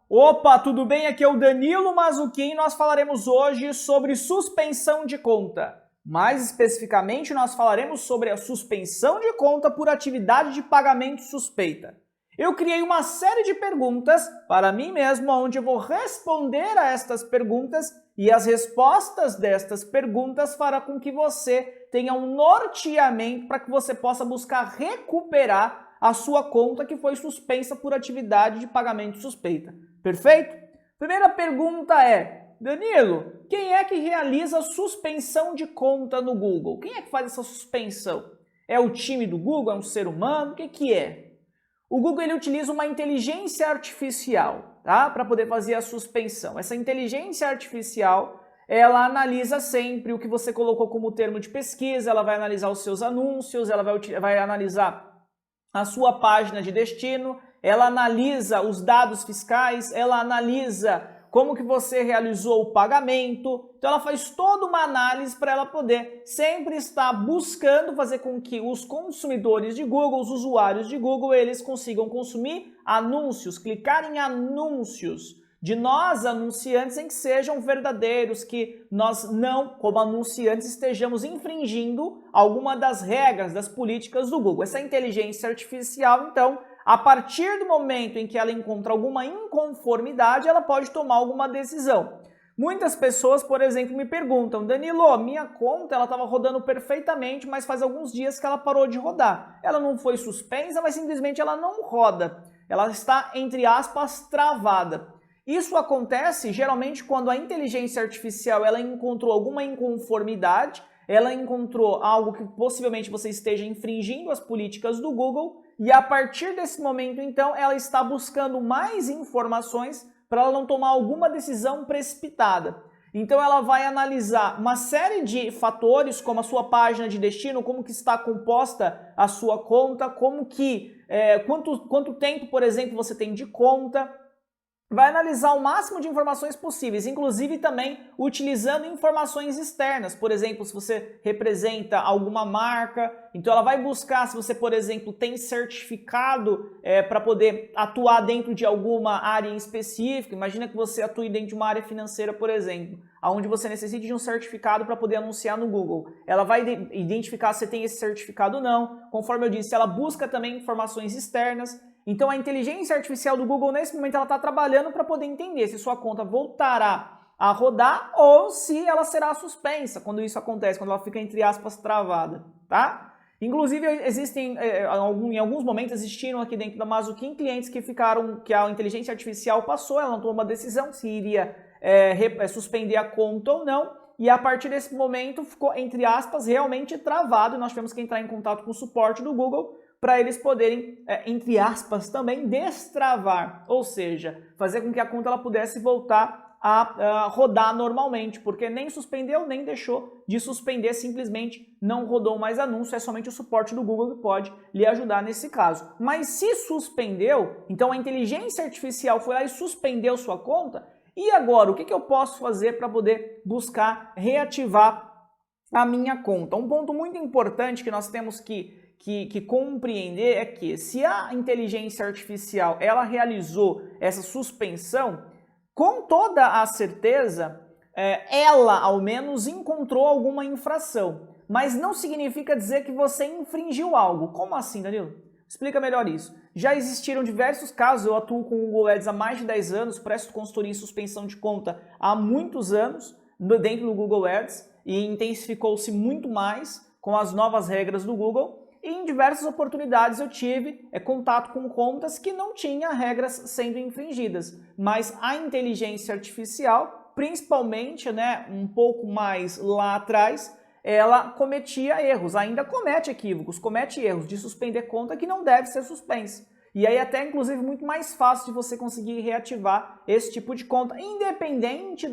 Opa, tudo bem? Aqui é o Danilo Mazzucchin e nós falaremos hoje sobre suspensão de conta. Mais especificamente, nós falaremos sobre a suspensão de conta por atividade de pagamento suspeita. Eu criei uma série de perguntas para mim mesmo, onde eu vou responder a estas perguntas e as respostas destas perguntas farão com que você tenha um norteamento para que você possa buscar recuperar a sua conta que foi suspensa por atividade de pagamento suspeita. Perfeito? Primeira pergunta é, Danilo, quem é que realiza a suspensão de conta no Google? Quem é que faz essa suspensão? É o time do Google? É um ser humano? O que é? O Google ele utiliza uma inteligência artificial, tá? Para poder fazer a suspensão. Essa inteligência artificial, ela analisa sempre o que você colocou como termo de pesquisa, ela vai analisar os seus anúncios, ela vai analisar a sua página de destino, ela analisa os dados fiscais, ela analisa como que você realizou o pagamento. Então ela faz toda uma análise para ela poder sempre estar buscando fazer com que os consumidores de Google, os usuários de Google, eles consigam consumir anúncios, clicar em anúncios de nós anunciantes em que sejam verdadeiros, que nós não, como anunciantes, estejamos infringindo alguma das regras, das políticas do Google. Essa inteligência artificial, então, a partir do momento em que ela encontra alguma inconformidade, ela pode tomar alguma decisão. Muitas pessoas, por exemplo, me perguntam, Danilo, minha conta ela estava rodando perfeitamente, mas faz alguns dias que ela parou de rodar. Ela não foi suspensa, mas simplesmente ela não roda. Ela está, entre aspas, travada. Isso acontece geralmente quando a inteligência artificial ela encontrou alguma inconformidade, ela encontrou algo que possivelmente você esteja infringindo as políticas do Google e a partir desse momento, então, ela está buscando mais informações para ela não tomar alguma decisão precipitada. Então ela vai analisar uma série de fatores, como a sua página de destino, como que está composta a sua conta, quanto tempo, por exemplo, você tem de conta. Vai analisar o máximo de informações possíveis, inclusive também utilizando informações externas. Por exemplo, se você representa alguma marca, então ela vai buscar se você, por exemplo, tem certificado para poder atuar dentro de alguma área em específica. Imagina que você atue dentro de uma área financeira, por exemplo, onde você necessite de um certificado para poder anunciar no Google. Ela vai identificar se você tem esse certificado ou não. Conforme eu disse, ela busca também informações externas. Então a inteligência artificial do Google nesse momento ela está trabalhando para poder entender se sua conta voltará a rodar ou se ela será suspensa quando isso acontece, quando ela fica entre aspas travada, tá? Inclusive existem, em alguns momentos existiram aqui dentro da Mazzucchin clientes que a inteligência artificial passou, ela não tomou uma decisão se iria suspender a conta ou não, e a partir desse momento ficou entre aspas realmente travado e nós tivemos que entrar em contato com o suporte do Google para eles poderem, entre aspas, também destravar, ou seja, fazer com que a conta ela pudesse voltar a rodar normalmente, porque nem suspendeu, nem deixou de suspender, simplesmente não rodou mais anúncio, é somente o suporte do Google que pode lhe ajudar nesse caso. Mas se suspendeu, então a inteligência artificial foi lá e suspendeu sua conta, e agora, o que eu posso fazer para poder buscar reativar a minha conta? Um ponto muito importante que nós temos que compreender é que se a inteligência artificial ela realizou essa suspensão, com toda a certeza ela ao menos encontrou alguma infração, mas não significa dizer que você infringiu algo. Como assim, Danilo? Explica melhor isso. Já existiram diversos casos, eu atuo com o Google Ads há mais de 10 anos, presto consultoria em suspensão de conta há muitos anos dentro do Google Ads e intensificou-se muito mais com as novas regras do Google. E em diversas oportunidades eu tive contato com contas que não tinham regras sendo infringidas, mas a inteligência artificial, principalmente um pouco mais lá atrás, ela cometia erros, ainda comete equívocos, comete erros de suspender conta que não deve ser suspensa. E aí até, inclusive, muito mais fácil de você conseguir reativar esse tipo de conta, independente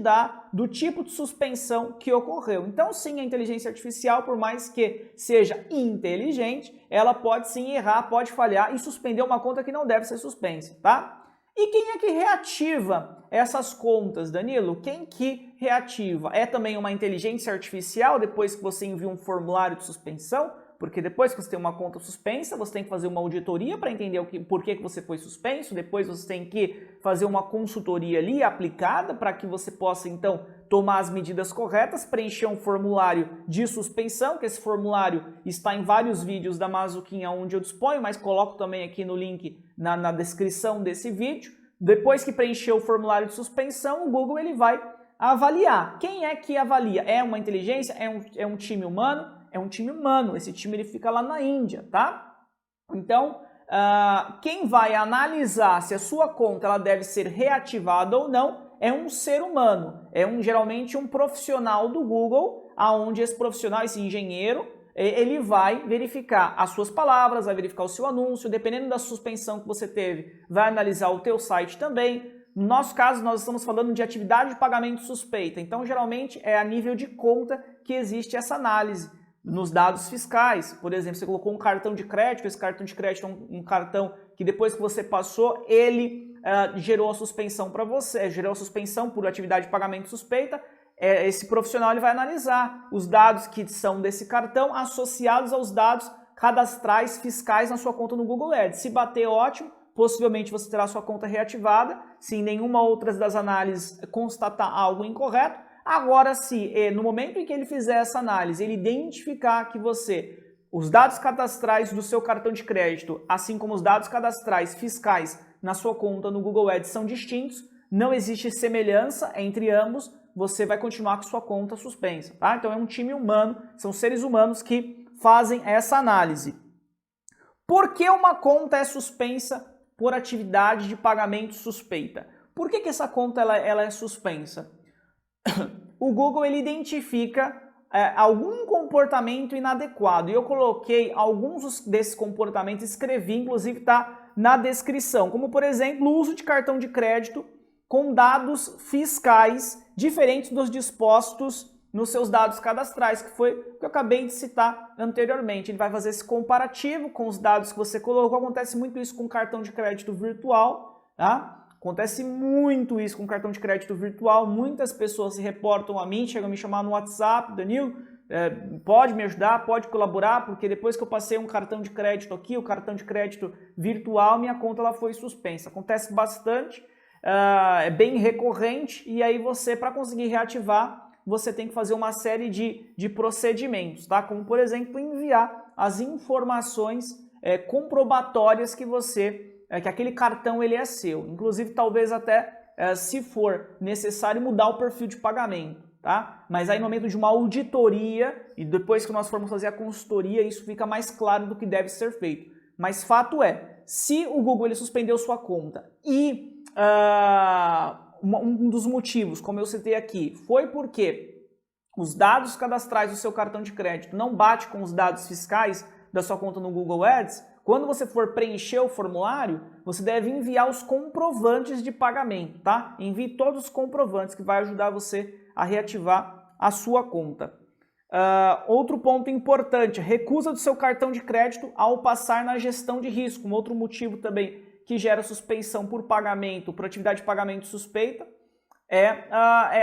do tipo de suspensão que ocorreu. Então, sim, a inteligência artificial, por mais que seja inteligente, ela pode sim errar, pode falhar e suspender uma conta que não deve ser suspensa, tá? E quem é que reativa essas contas, Danilo? Quem que reativa? É também uma inteligência artificial depois que você envia um formulário de suspensão? Porque depois que você tem uma conta suspensa, você tem que fazer uma auditoria para entender por que você foi suspenso, depois você tem que fazer uma consultoria ali aplicada para que você possa, então, tomar as medidas corretas, preencher um formulário de suspensão, que esse formulário está em vários vídeos da Mazuquinha onde eu disponho, mas coloco também aqui no link na descrição desse vídeo. Depois que preencher o formulário de suspensão, o Google ele vai avaliar. Quem é que avalia? É uma inteligência? É um time humano? É um time humano. Esse time ele fica lá na Índia, tá? Então, quem vai analisar se a sua conta ela deve ser reativada ou não é um ser humano. Geralmente um profissional do Google, aonde esse profissional, esse engenheiro, ele vai verificar as suas palavras, vai verificar o seu anúncio, dependendo da suspensão que você teve, vai analisar o teu site também. No nosso caso, nós estamos falando de atividade de pagamento suspeita, então geralmente é a nível de conta que existe essa análise. Nos dados fiscais, por exemplo, você colocou um cartão de crédito, esse cartão de crédito é um cartão que depois que você passou, ele gerou a suspensão para você, gerou a suspensão por atividade de pagamento suspeita. Esse profissional ele vai analisar os dados que são desse cartão associados aos dados cadastrais fiscais na sua conta no Google Ads. Se bater, ótimo, possivelmente você terá sua conta reativada, se em nenhuma outra das análises constatar algo incorreto. Agora, se no momento em que ele fizer essa análise, ele identificar que os dados cadastrais do seu cartão de crédito, assim como os dados cadastrais fiscais na sua conta no Google Ads são distintos, não existe semelhança entre ambos, você vai continuar com sua conta suspensa, tá? Então é um time humano, são seres humanos que fazem essa análise. Por que uma conta é suspensa por atividade de pagamento suspeita? Por que essa conta ela é suspensa? O Google ele identifica algum comportamento inadequado e eu coloquei alguns desses comportamentos, escrevi, inclusive está na descrição, como por exemplo o uso de cartão de crédito com dados fiscais diferentes dos dispostos nos seus dados cadastrais, que foi o que eu acabei de citar anteriormente. Ele vai fazer esse comparativo com os dados que você colocou. Acontece muito isso com cartão de crédito virtual, tá? Acontece muito isso com cartão de crédito virtual. Muitas pessoas se reportam a mim, chegam a me chamar no WhatsApp, Danilo, pode me ajudar, pode colaborar, porque depois que eu passei um cartão de crédito aqui, o cartão de crédito virtual, minha conta ela foi suspensa. Acontece bastante. É bem recorrente e aí você, para conseguir reativar, você tem que fazer uma série de procedimentos, tá? Como, por exemplo, enviar as informações comprobatórias que que aquele cartão ele é seu. Inclusive, talvez até, se for necessário, mudar o perfil de pagamento, tá? Mas aí no momento de uma auditoria e depois que nós formos fazer a consultoria, isso fica mais claro do que deve ser feito. Mas fato é, se o Google ele suspendeu sua conta e um dos motivos, como eu citei aqui, foi porque os dados cadastrais do seu cartão de crédito não bate com os dados fiscais da sua conta no Google Ads, quando você for preencher o formulário, você deve enviar os comprovantes de pagamento, tá? Envie todos os comprovantes que vai ajudar você a reativar a sua conta. Outro ponto importante, recusa do seu cartão de crédito ao passar na gestão de risco. Um outro motivo também que gera suspensão por pagamento, por atividade de pagamento suspeita, é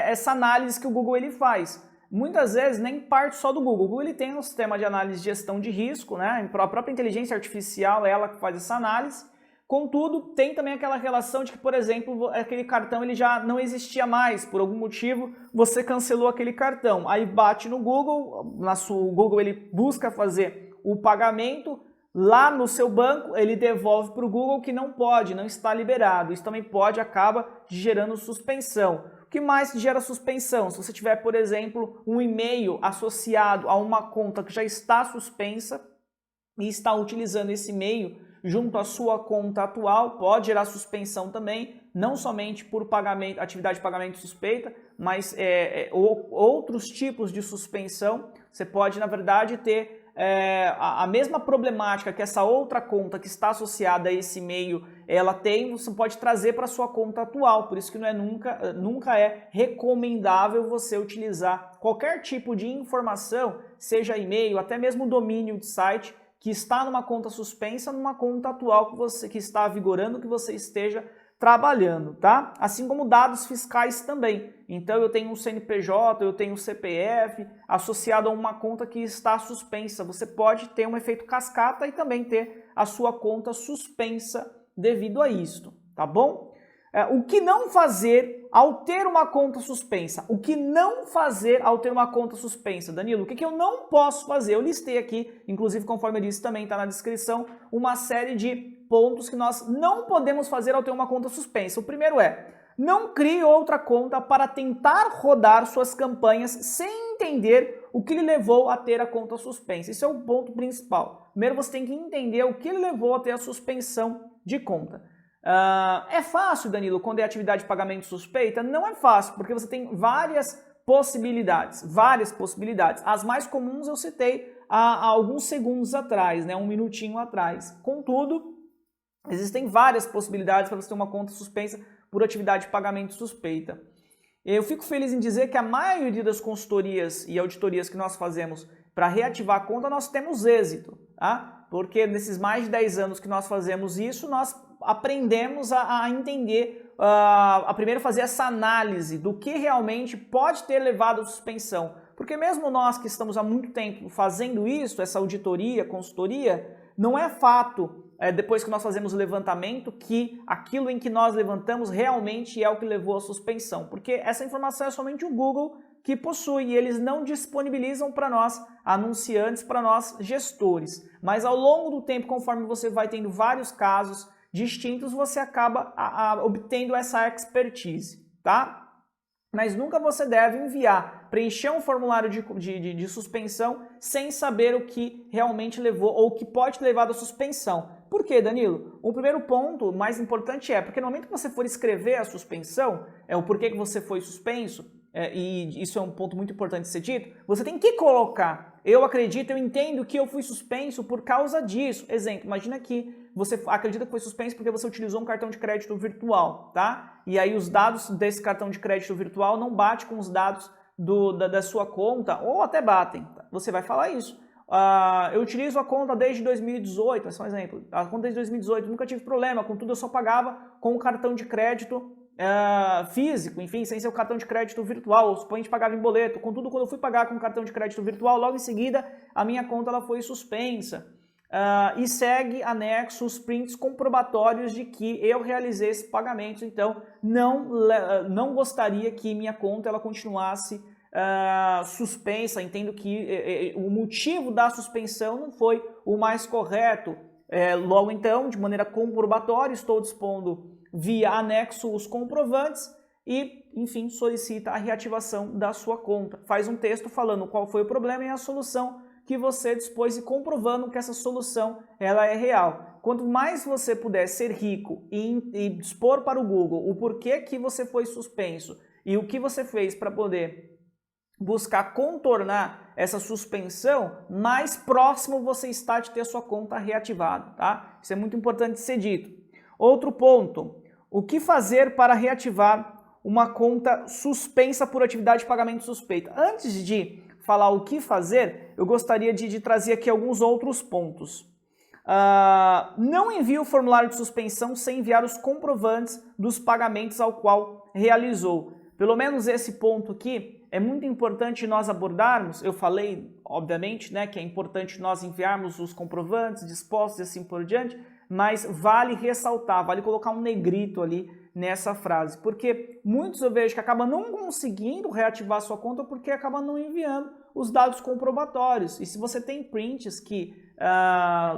essa análise que o Google ele faz. Muitas vezes nem parte só do Google. O Google ele tem um sistema de análise de gestão de risco, né? A própria inteligência artificial é ela que faz essa análise. Contudo, tem também aquela relação de que, por exemplo, aquele cartão ele já não existia mais, por algum motivo você cancelou aquele cartão. Aí bate no Google, o Google ele busca fazer o pagamento, lá no seu banco ele devolve para o Google que não pode, não está liberado. Isso também acaba gerando suspensão. O que mais gera suspensão? Se você tiver, por exemplo, um e-mail associado a uma conta que já está suspensa e está utilizando esse e-mail junto à sua conta atual, pode gerar suspensão também, não somente por pagamento, atividade de pagamento suspeita, mas outros tipos de suspensão. Você pode, na verdade, ter a mesma problemática que essa outra conta que está associada a esse e-mail, ela tem, você pode trazer para a sua conta atual. Por isso que nunca é recomendável você utilizar qualquer tipo de informação, seja e-mail, até mesmo domínio de site, que está numa conta suspensa, numa conta atual que está vigorando, que você esteja trabalhando, tá? Assim como dados fiscais também. Então eu tenho um CNPJ, eu tenho um CPF associado a uma conta que está suspensa. Você pode ter um efeito cascata e também ter a sua conta suspensa devido a isto, tá bom? O que não fazer ao ter uma conta suspensa? O que não fazer ao ter uma conta suspensa? Danilo, o que eu não posso fazer? Eu listei aqui, inclusive conforme eu disse também está na descrição, uma série de pontos que nós não podemos fazer ao ter uma conta suspensa. O primeiro é, não crie outra conta para tentar rodar suas campanhas sem entender o que lhe levou a ter a conta suspensa. Isso é o ponto principal. Primeiro você tem que entender o que lhe levou a ter a suspensão de conta. É fácil, Danilo, quando é atividade de pagamento suspeita? Não é fácil, porque você tem várias possibilidades. As mais comuns eu citei há alguns segundos atrás, né, um minutinho atrás. Contudo, existem várias possibilidades para você ter uma conta suspensa por atividade de pagamento suspeita. Eu fico feliz em dizer que a maioria das consultorias e auditorias que nós fazemos para reativar a conta, nós temos êxito, tá? Porque nesses mais de 10 anos que nós fazemos isso, nós aprendemos a entender, a primeiro fazer essa análise do que realmente pode ter levado à suspensão. Porque mesmo nós que estamos há muito tempo fazendo isso, essa auditoria, consultoria, não é fato, depois que nós fazemos o levantamento, que aquilo em que nós levantamos realmente é o que levou à suspensão. Porque essa informação é somente o Google que possui e eles não disponibilizam para nós anunciantes, para nós gestores. Mas ao longo do tempo, conforme você vai tendo vários casos distintos, você acaba obtendo essa expertise, tá? Mas nunca você deve preencher um formulário de suspensão sem saber o que realmente levou ou o que pode ter levado à suspensão. Por quê, Danilo? O primeiro ponto mais importante porque no momento que você for escrever a suspensão, o porquê que você foi suspenso, e isso é um ponto muito importante de ser dito, você tem que colocar, eu entendo que eu fui suspenso por causa disso. Exemplo, imagina que você acredita que foi suspenso porque você utilizou um cartão de crédito virtual, tá? E aí os dados desse cartão de crédito virtual não batem com os dados da sua conta, ou até batem. Você vai falar isso. Eu utilizo a conta desde 2018, esse é um exemplo. A conta desde 2018, nunca tive problema, contudo eu só pagava com o cartão de crédito físico, enfim, sem ser o cartão de crédito virtual, suponho que pagava em boleto. Contudo, quando eu fui pagar com o cartão de crédito virtual, logo em seguida a minha conta ela foi suspensa. E segue anexo os prints comprobatórios de que eu realizei esse pagamento, então não gostaria que minha conta ela continuasse suspensa. Entendo que o motivo da suspensão não foi o mais correto. Logo então, de maneira comprobatória, estou dispondo via anexo os comprovantes e, enfim, solicita a reativação da sua conta. Faz um texto falando qual foi o problema e a solução que você dispôs e comprovando que essa solução ela é real. Quanto mais você puder ser rico e dispor para o Google o porquê que você foi suspenso e o que você fez para poder buscar contornar essa suspensão, mais próximo você está de ter sua conta reativada, tá? Isso é muito importante ser dito. Outro ponto, o que fazer para reativar uma conta suspensa por atividade de pagamento suspeita? Antes de falar o que fazer, eu gostaria de trazer aqui alguns outros pontos. Não envie o formulário de suspensão sem enviar os comprovantes dos pagamentos ao qual realizou. Pelo menos esse ponto aqui é muito importante nós abordarmos. Eu falei, obviamente, né, que é importante nós enviarmos os comprovantes dispostos e assim por diante, mas vale ressaltar, vale colocar um negrito ali nessa frase, porque muitos eu vejo que acabam não conseguindo reativar sua conta porque acabam não enviando os dados comprobatórios. E se você tem prints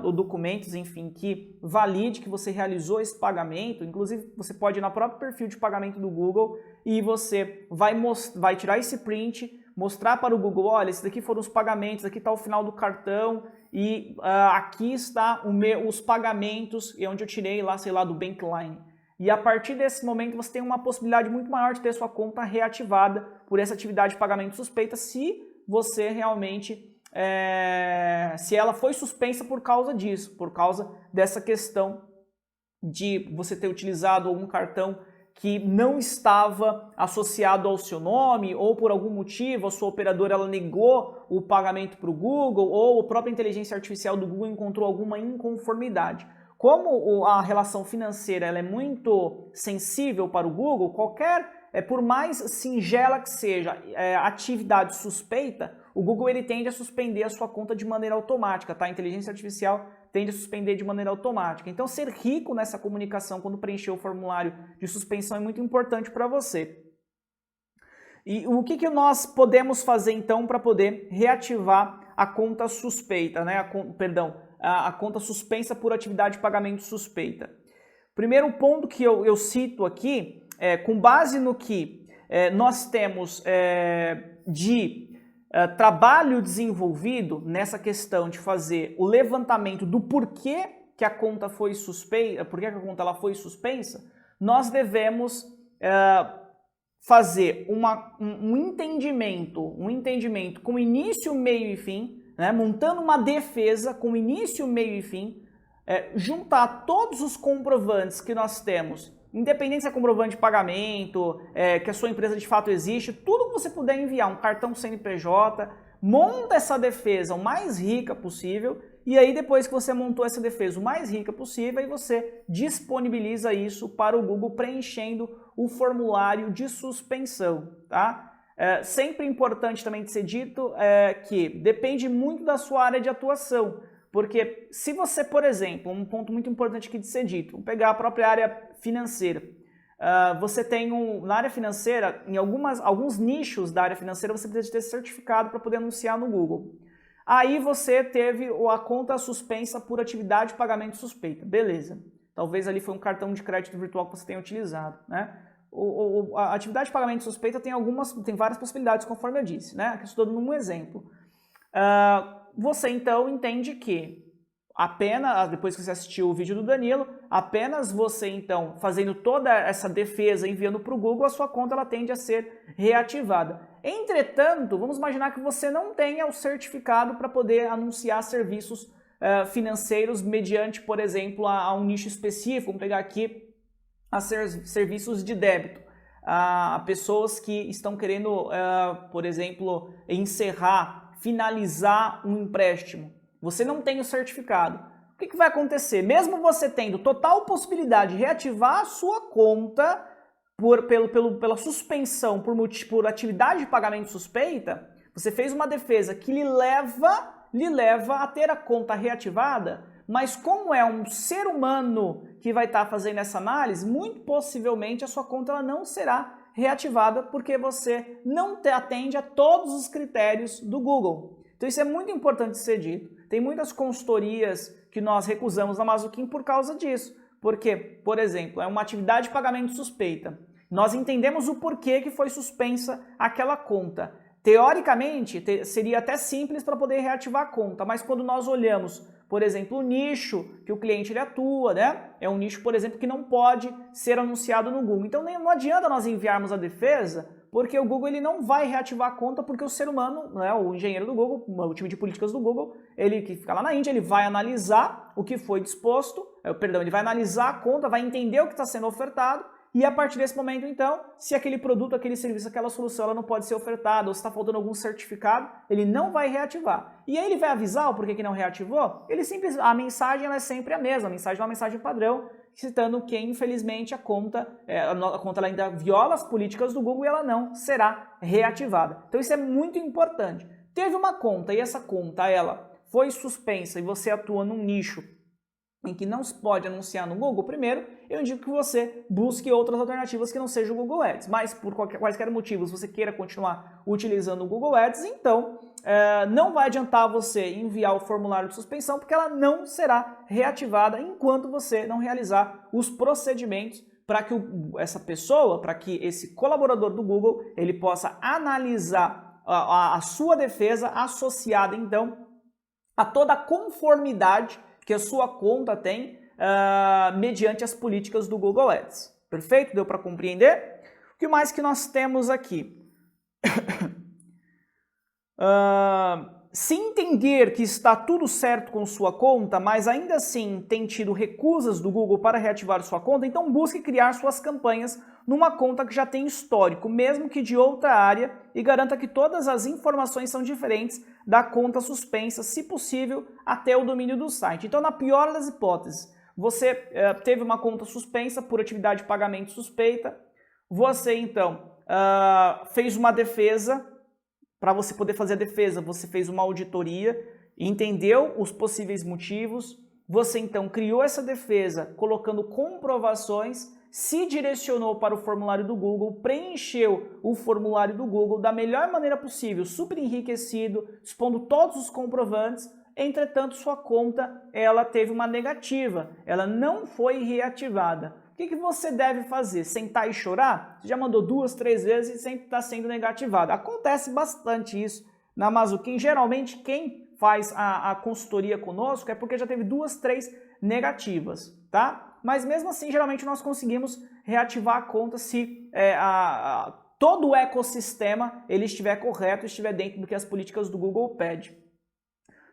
ou documentos, enfim, que valide que você realizou esse pagamento, inclusive você pode ir no próprio perfil de pagamento do Google e você vai tirar esse print, mostrar para o Google, olha, esses daqui foram os pagamentos, aqui está o final do cartão e aqui está os pagamentos, onde eu tirei lá, sei lá, do Bankline. E a partir desse momento você tem uma possibilidade muito maior de ter sua conta reativada por essa atividade de pagamento suspeita, se você realmente, se ela foi suspensa por causa disso, por causa dessa questão de você ter utilizado algum cartão que não estava associado ao seu nome, ou por algum motivo a sua operadora ela negou o pagamento para o Google, ou a própria inteligência artificial do Google encontrou alguma inconformidade. como a relação financeira ela é muito sensível para o Google, por mais singela que seja atividade suspeita, o Google ele tende a suspender a sua conta de maneira automática, tá? A inteligência artificial tende a suspender de maneira automática. Então, ser rico nessa comunicação quando preencher o formulário de suspensão é muito importante para você. E o que nós podemos fazer, então, para poder reativar a conta suspeita, né? A conta suspensa por atividade de pagamento suspeita? Primeiro ponto que eu cito aqui, com base no que nós temos de trabalho desenvolvido nessa questão de fazer o levantamento do porquê que a conta foi suspeita, porquê que a conta ela foi suspensa, nós devemos fazer um entendimento com início, meio e fim, né, montando uma defesa com início, meio e fim, juntar todos os comprovantes que nós temos, independente se é comprovante de pagamento, que a sua empresa de fato existe, tudo que você puder enviar, um cartão CNPJ, monta essa defesa o mais rica possível, e aí depois que você montou essa defesa o mais rica possível, aí você disponibiliza isso para o Google preenchendo o formulário de suspensão, tá? Sempre importante também de ser dito que depende muito da sua área de atuação, porque se você, por exemplo, um ponto muito importante aqui de ser dito, vamos pegar a própria área financeira, você tem na área financeira, em alguns nichos da área financeira, você precisa ter certificado para poder anunciar no Google. Aí você teve a conta suspensa por atividade de pagamento suspeita, beleza. Talvez ali foi um cartão de crédito virtual que você tenha utilizado, né? A atividade de pagamento suspeita tem várias possibilidades, conforme eu disse, né? Aqui estou dando um exemplo. Você então entende que depois que você assistiu o vídeo do Danilo, apenas você então fazendo toda essa defesa, enviando para o Google, a sua conta ela tende a ser reativada. Entretanto, vamos imaginar que você não tenha o certificado para poder anunciar serviços financeiros mediante, por exemplo, a um nicho específico. Vamos pegar aqui serviços de débito. A pessoas que estão querendo, por exemplo, finalizar um empréstimo. Você não tem o certificado. O que vai acontecer? Mesmo você tendo total possibilidade de reativar a sua conta pela suspensão por atividade de pagamento suspeita, você fez uma defesa que lhe leva a ter a conta reativada, mas como é um ser humano que vai estar fazendo essa análise, muito possivelmente a sua conta ela não será reativada porque você não atende a todos os critérios do Google. Então isso é muito importante ser dito. Tem muitas consultorias que nós recusamos na Mazuquim por causa disso. Porque, por exemplo, é uma atividade de pagamento suspeita. Nós entendemos o porquê que foi suspensa aquela conta. Teoricamente, seria até simples para poder reativar a conta, mas quando nós olhamos, por exemplo, o nicho que o cliente ele atua, né? É um nicho, por exemplo, que não pode ser anunciado no Google. Então não adianta nós enviarmos a defesa, porque o Google ele não vai reativar a conta, porque o ser humano, né, o engenheiro do Google, o time de políticas do Google, ele que fica lá na Índia, ele vai analisar o que foi disposto, ele vai analisar a conta, vai entender o que está sendo ofertado, e a partir desse momento, então, se aquele produto, aquele serviço, aquela solução ela não pode ser ofertada, ou se está faltando algum certificado, ele não vai reativar. E aí ele vai avisar o porquê que não reativou? A mensagem ela é sempre a mesma, a mensagem é uma mensagem padrão, citando que, infelizmente, a conta ela ainda viola as políticas do Google e ela não será reativada. Então isso é muito importante. Teve uma conta e essa conta ela foi suspensa e você atua num nicho em que não se pode anunciar no Google, primeiro, eu indico que você busque outras alternativas que não sejam o Google Ads. Mas por quaisquer motivos você queira continuar utilizando o Google Ads, então não vai adiantar você enviar o formulário de suspensão, porque ela não será reativada enquanto você não realizar os procedimentos para que essa pessoa, para que esse colaborador do Google, ele possa analisar a sua defesa associada, então, a toda a conformidade que a sua conta tem mediante as políticas do Google Ads. Perfeito? Deu para compreender? O que mais que nós temos aqui? Se entender que está tudo certo com sua conta, mas ainda assim tem tido recusas do Google para reativar sua conta, então busque criar suas campanhas numa conta que já tem histórico, mesmo que de outra área, e garanta que todas as informações são diferentes da conta suspensa, se possível, até o domínio do site. Então, na pior das hipóteses, Você teve uma conta suspensa por atividade de pagamento suspeita, você então fez uma defesa. Para você poder fazer a defesa, você fez uma auditoria, entendeu os possíveis motivos, você então criou essa defesa colocando comprovações, se direcionou para o formulário do Google, preencheu o formulário do Google da melhor maneira possível, super enriquecido, expondo todos os comprovantes. Entretanto, sua conta ela teve uma negativa, ela não foi reativada. O que você deve fazer? Sentar e chorar? Você já mandou 2, 3 vezes e sempre está sendo negativado. Acontece bastante isso na Mazuquim. Geralmente quem faz a consultoria conosco é porque já teve 2, 3 negativas, tá? Mas mesmo assim, geralmente nós conseguimos reativar a conta se todo o ecossistema ele estiver correto, estiver dentro do que as políticas do Google pedem.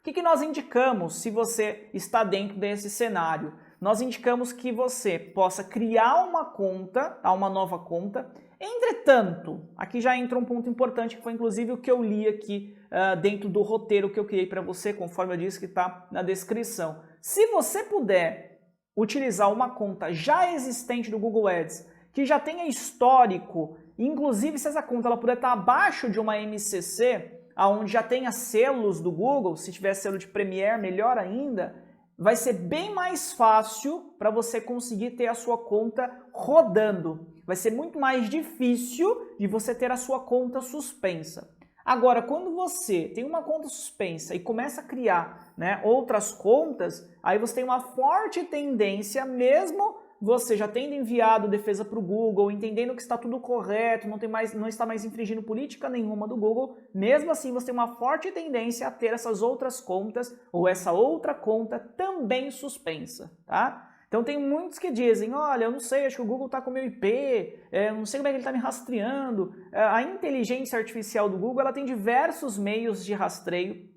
O que nós indicamos se você está dentro desse cenário? Nós indicamos que você possa criar uma conta, uma nova conta. Entretanto, aqui já entra um ponto importante, que foi inclusive o que eu li aqui dentro do roteiro que eu criei para você, conforme eu disse que está na descrição. Se você puder utilizar uma conta já existente do Google Ads, que já tenha histórico, inclusive se essa conta ela puder estar abaixo de uma MCC, onde já tenha selos do Google, se tiver selo de Premier, melhor ainda, vai ser bem mais fácil para você conseguir ter a sua conta rodando. Vai ser muito mais difícil de você ter a sua conta suspensa. Agora, quando você tem uma conta suspensa e começa a criar outras contas, aí você tem uma forte tendência, mesmo você já tendo enviado defesa para o Google, entendendo que está tudo correto, não está mais infringindo política nenhuma do Google, mesmo assim você tem uma forte tendência a ter essas outras contas ou essa outra conta também suspensa, tá? Então tem muitos que dizem, olha, eu não sei, acho que o Google está com o meu IP, eu não sei como é que ele está me rastreando. A inteligência artificial do Google ela tem diversos meios de rastreio,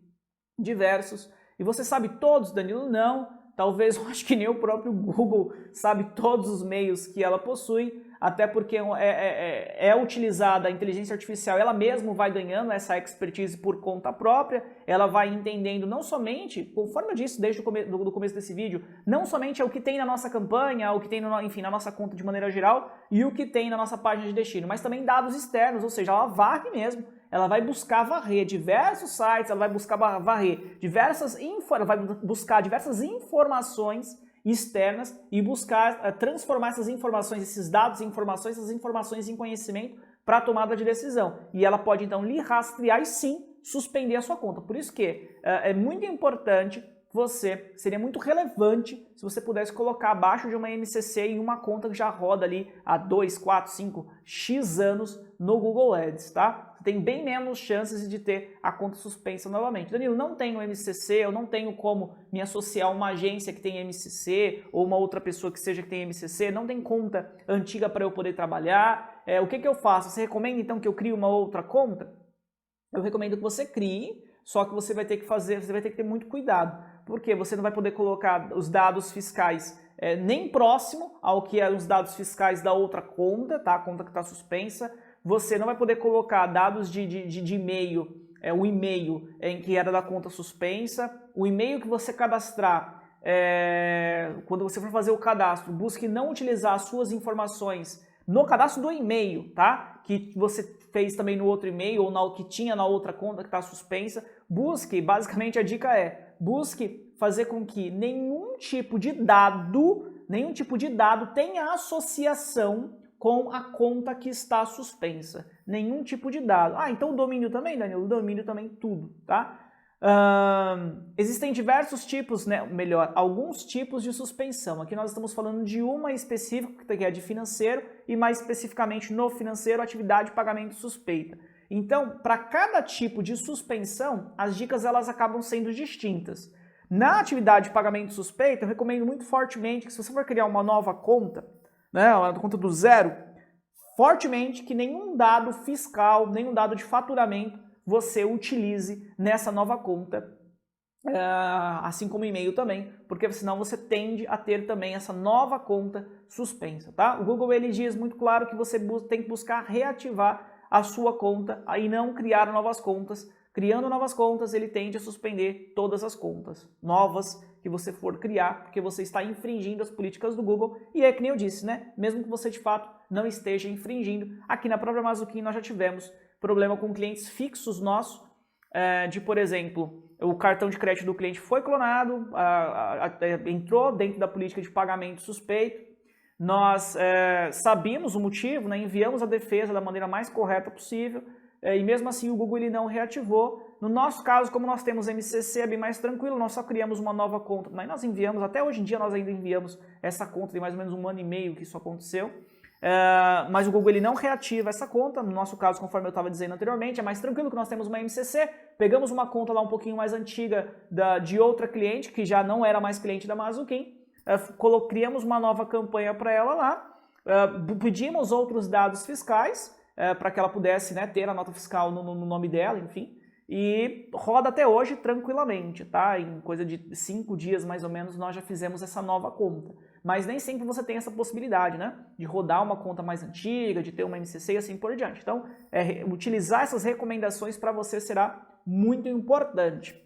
diversos, e você sabe todos, Danilo? Não. Talvez, eu acho que nem o próprio Google sabe todos os meios que ela possui, até porque é utilizada a inteligência artificial, ela mesma vai ganhando essa expertise por conta própria, ela vai entendendo não somente, conforme eu disse desde o começo desse vídeo, não somente é o que tem na nossa campanha, o que tem enfim, na nossa conta de maneira geral e o que tem na nossa página de destino, mas também dados externos, ou seja, ela varre mesmo. Ela vai buscar varrer diversos sites, ela vai buscar varrer buscar diversas informações externas e buscar transformar essas informações, esses dados em informações, essas informações em conhecimento para a tomada de decisão. E ela pode então lhe rastrear e sim suspender a sua conta. Por isso que é muito importante seria muito relevante se você pudesse colocar abaixo de uma MCC em uma conta que já roda ali há 2, 4, 5, X anos no Google Ads, tá? Você tem bem menos chances de ter a conta suspensa novamente. Danilo, não tenho MCC, eu não tenho como me associar a uma agência que tem MCC ou uma outra pessoa que tem MCC, não tem conta antiga para eu poder trabalhar. O que eu faço? Você recomenda então que eu crie uma outra conta? Eu recomendo que você crie, só que você vai ter que ter muito cuidado, porque você não vai poder colocar os dados fiscais nem próximo ao que é os dados fiscais da outra conta, tá? A conta que está suspensa. Você não vai poder colocar dados de e-mail, o e-mail em que era da conta suspensa, o e-mail que você cadastrar, quando você for fazer o cadastro, busque não utilizar as suas informações no cadastro do e-mail, tá? Que você fez também no outro e-mail ou que tinha na outra conta que está suspensa. Basicamente a dica busque fazer com que nenhum tipo de dado tenha associação com a conta que está suspensa. Nenhum tipo de dado. Então o domínio também, Danilo? O domínio também, tudo, tá? Existem diversos tipos, alguns tipos de suspensão. Aqui nós estamos falando de uma específica, que é de financeiro, e mais especificamente no financeiro, atividade de pagamento suspeita. Então, para cada tipo de suspensão, as dicas elas acabam sendo distintas. Na atividade de pagamento suspeita, eu recomendo muito fortemente que se você for criar uma nova conta, uma conta do zero, fortemente que nenhum dado fiscal, nenhum dado de faturamento você utilize nessa nova conta, assim como e-mail também, porque senão você tende a ter também essa nova conta suspensa, tá? O Google ele diz muito claro que você tem que buscar reativar a sua conta e não criar novas contas criando novas contas, ele tende a suspender todas as contas novas que você for criar, porque você está infringindo as políticas do Google, e é que nem eu disse, né? Mesmo que você de fato não esteja infringindo, aqui na própria Mazuquim nós já tivemos problema com clientes fixos nossos, de, por exemplo, o cartão de crédito do cliente foi clonado, entrou dentro da política de pagamento suspeito, nós sabíamos o motivo, né? Enviamos a defesa da maneira mais correta possível, e mesmo assim o Google ele não reativou. No nosso caso, como nós temos MCC, é bem mais tranquilo, nós só criamos uma nova conta, mas nós enviamos, até hoje em dia nós ainda enviamos essa conta, tem mais ou menos 1 ano e meio que isso aconteceu, mas o Google ele não reativa essa conta. No nosso caso, conforme eu estava dizendo anteriormente, é mais tranquilo que nós temos uma MCC, pegamos uma conta lá um pouquinho mais antiga de outra cliente, que já não era mais cliente da Mazuquim, criamos uma nova campanha para ela lá, pedimos outros dados fiscais, para que ela pudesse, né, ter a nota fiscal no nome dela, enfim, e roda até hoje tranquilamente, tá? Em coisa de 5 dias mais ou menos nós já fizemos essa nova conta. Mas nem sempre você tem essa possibilidade, né, de rodar uma conta mais antiga, de ter uma MCC e assim por diante. Então, utilizar essas recomendações para você será muito importante.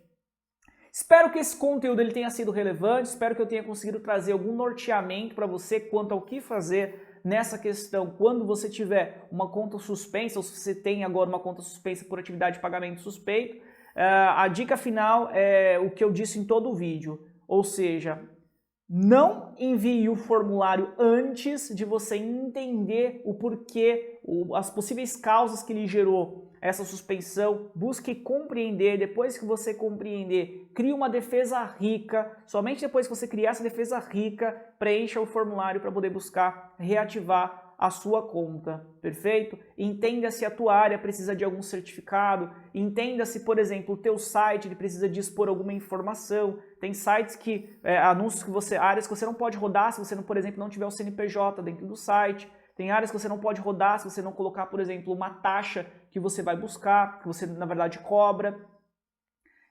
Espero que esse conteúdo ele tenha sido relevante, espero que eu tenha conseguido trazer algum norteamento para você quanto ao que fazer nessa questão quando você tiver uma conta suspensa, ou se você tem agora uma conta suspensa por atividade de pagamento suspeito. A dica final é o que eu disse em todo o vídeo, ou seja, não envie o formulário antes de você entender o porquê, as possíveis causas que lhe gerou essa suspensão. Busque compreender. Depois que você compreender, crie uma defesa rica. Somente depois que você criar essa defesa rica, preencha o formulário para poder buscar reativar a sua conta, perfeito? Entenda se a tua área precisa de algum certificado, entenda se, por exemplo, o teu site ele precisa dispor alguma informação. Tem sites que, anúncios que áreas que você não pode rodar se você, não, por exemplo, não tiver o CNPJ dentro do site. Tem áreas que você não pode rodar se você não colocar, por exemplo, uma taxa que você vai buscar, que você, na verdade, cobra.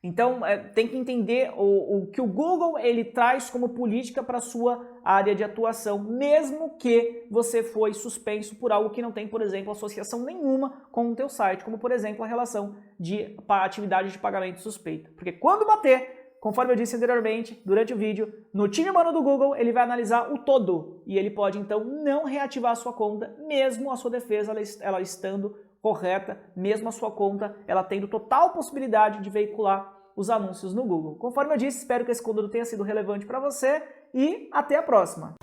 Então, tem que entender o que o Google ele traz como política para a sua área de atuação, mesmo que você foi suspenso por algo que não tem, por exemplo, associação nenhuma com o teu site, como, por exemplo, a relação de atividade de pagamento suspeito. Porque quando bater, conforme eu disse anteriormente, durante o vídeo, no time humano do Google, ele vai analisar o todo e ele pode, então, não reativar a sua conta, mesmo a sua defesa ela estando correta, mesmo a sua conta ela tendo total possibilidade de veicular os anúncios no Google. Conforme eu disse, espero que esse conteúdo tenha sido relevante para você e até a próxima!